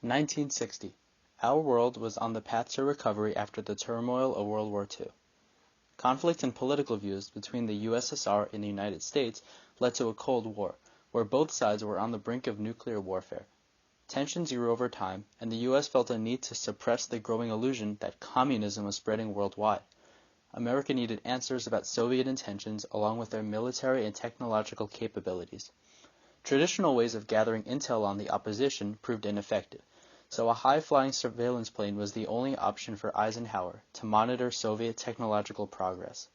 1960. Our world was on the path to recovery after the turmoil of World War II. Conflict in political views between the USSR and the United States led to a Cold War, where both sides were on the brink of nuclear warfare. Tensions grew over time, and the U.S. felt a need to suppress the growing illusion that communism was spreading worldwide. America needed answers about Soviet intentions along with their military and technological capabilities. Traditional ways of gathering intel on the opposition proved ineffective, so a high-flying surveillance plane was the only option for Eisenhower to monitor Soviet technological progress.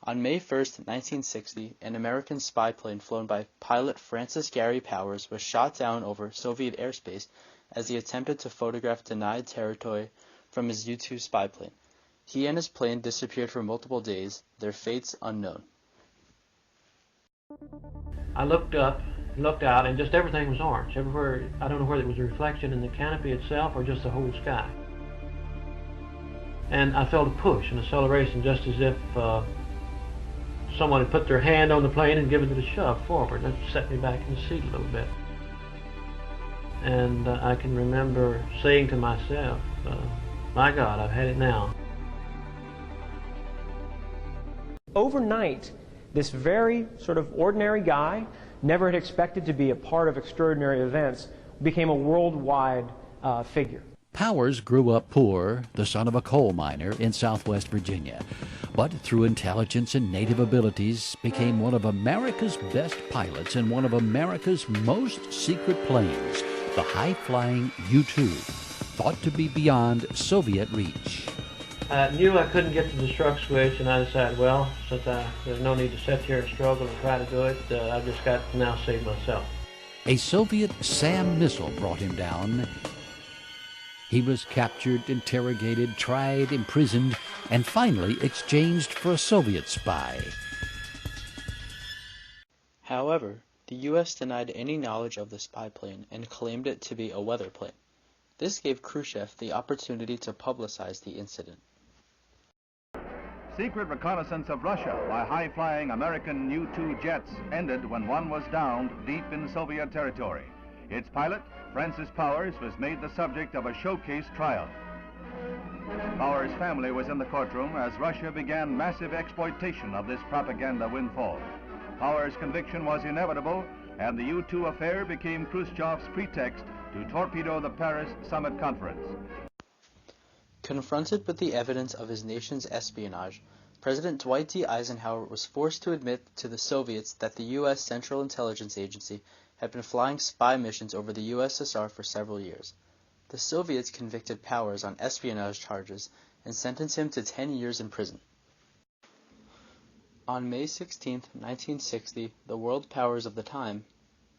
On May 1, 1960, an American spy plane flown by pilot Francis Gary Powers was shot down over Soviet airspace as he attempted to photograph denied territory from his U-2 spy plane. He and his plane disappeared for multiple days, their fates unknown. I looked up, looked out, and just everything was orange. Everywhere, I don't know whether it was a reflection in the canopy itself or just the whole sky. And I felt a push, an acceleration, just as if someone had put their hand on the plane and given it a shove forward. That set me back in the seat a little bit. And I can remember saying to myself, my God, I've had it now. Overnight, this very sort of ordinary guy, never had expected to be a part of extraordinary events, became a worldwide figure. Powers grew up poor, the son of a coal miner in southwest Virginia, but through intelligence and native abilities became one of America's best pilots in one of America's most secret planes, the high-flying U-2, thought to be beyond Soviet reach. I knew I couldn't get to the struck switch, and I decided, well, since there's no need to sit here and struggle and try to do it, I've just got to now save myself. A Soviet SAM missile brought him down. He was captured, interrogated, tried, imprisoned, and finally exchanged for a Soviet spy. However, the U.S. denied any knowledge of the spy plane and claimed it to be a weather plane. This gave Khrushchev the opportunity to publicize the incident. Secret reconnaissance of Russia by high-flying American U-2 jets ended when one was downed deep in Soviet territory. Its pilot, Francis Powers, was made the subject of a showcase trial. Powers' family was in the courtroom as Russia began massive exploitation of this propaganda windfall. Powers' conviction was inevitable, and the U-2 affair became Khrushchev's pretext to torpedo the Paris Summit Conference. Confronted with the evidence of his nation's espionage, President Dwight D. Eisenhower was forced to admit to the Soviets that the U.S. Central Intelligence Agency had been flying spy missions over the USSR for several years. The Soviets convicted Powers on espionage charges and sentenced him to 10 years in prison. On May 16, 1960, the world powers of the time,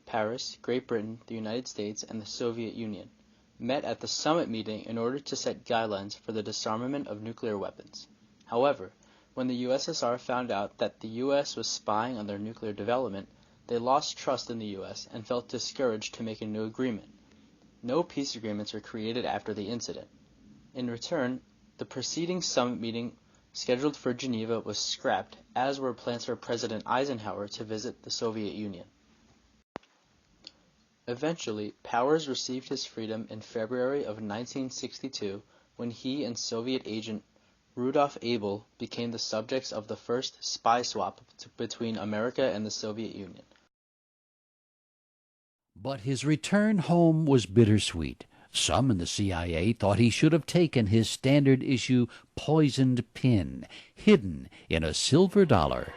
Paris, Great Britain, the United States, and the Soviet Union, met at the summit meeting in order to set guidelines for the disarmament of nuclear weapons. However, when the USSR found out that the US was spying on their nuclear development, they lost trust in the US and felt discouraged to make a new agreement. No peace agreements were created after the incident. In return, the preceding summit meeting scheduled for Geneva was scrapped, as were plans for President Eisenhower to visit the Soviet Union. Eventually, Powers received his freedom in February of 1962 when he and Soviet agent Rudolf Abel became the subjects of the first spy swap between America and the Soviet Union. But his return home was bittersweet. Some in the CIA thought he should have taken his standard-issue poisoned pin, hidden in a silver dollar.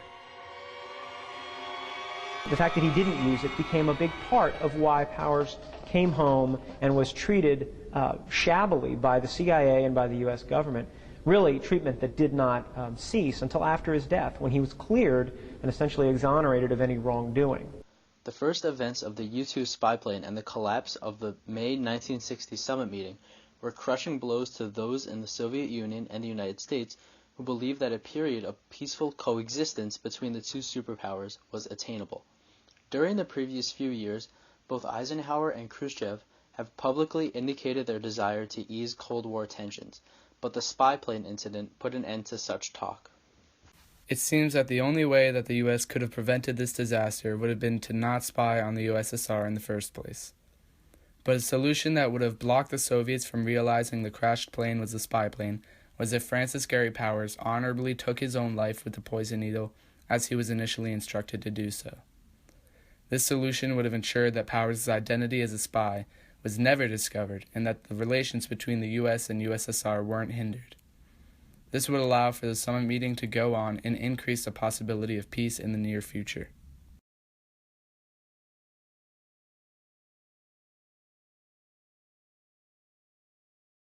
The fact that he didn't use it became a big part of why Powers came home and was treated shabbily by the CIA and by the U.S. government, really treatment that did not cease until after his death, when he was cleared and essentially exonerated of any wrongdoing. The first events of the U-2 spy plane and the collapse of the May 1960 summit meeting were crushing blows to those in the Soviet Union and the United States who believed that a period of peaceful coexistence between the two superpowers was attainable. During the previous few years, both Eisenhower and Khrushchev have publicly indicated their desire to ease Cold War tensions, but the spy plane incident put an end to such talk. It seems that the only way that the U.S. could have prevented this disaster would have been to not spy on the USSR in the first place. But a solution that would have blocked the Soviets from realizing the crashed plane was a spy plane was if Francis Gary Powers honorably took his own life with the poison needle, as he was initially instructed to do so. This solution would have ensured that Powers' identity as a spy was never discovered and that the relations between the U.S. and USSR weren't hindered. This would allow for the summit meeting to go on and increase the possibility of peace in the near future.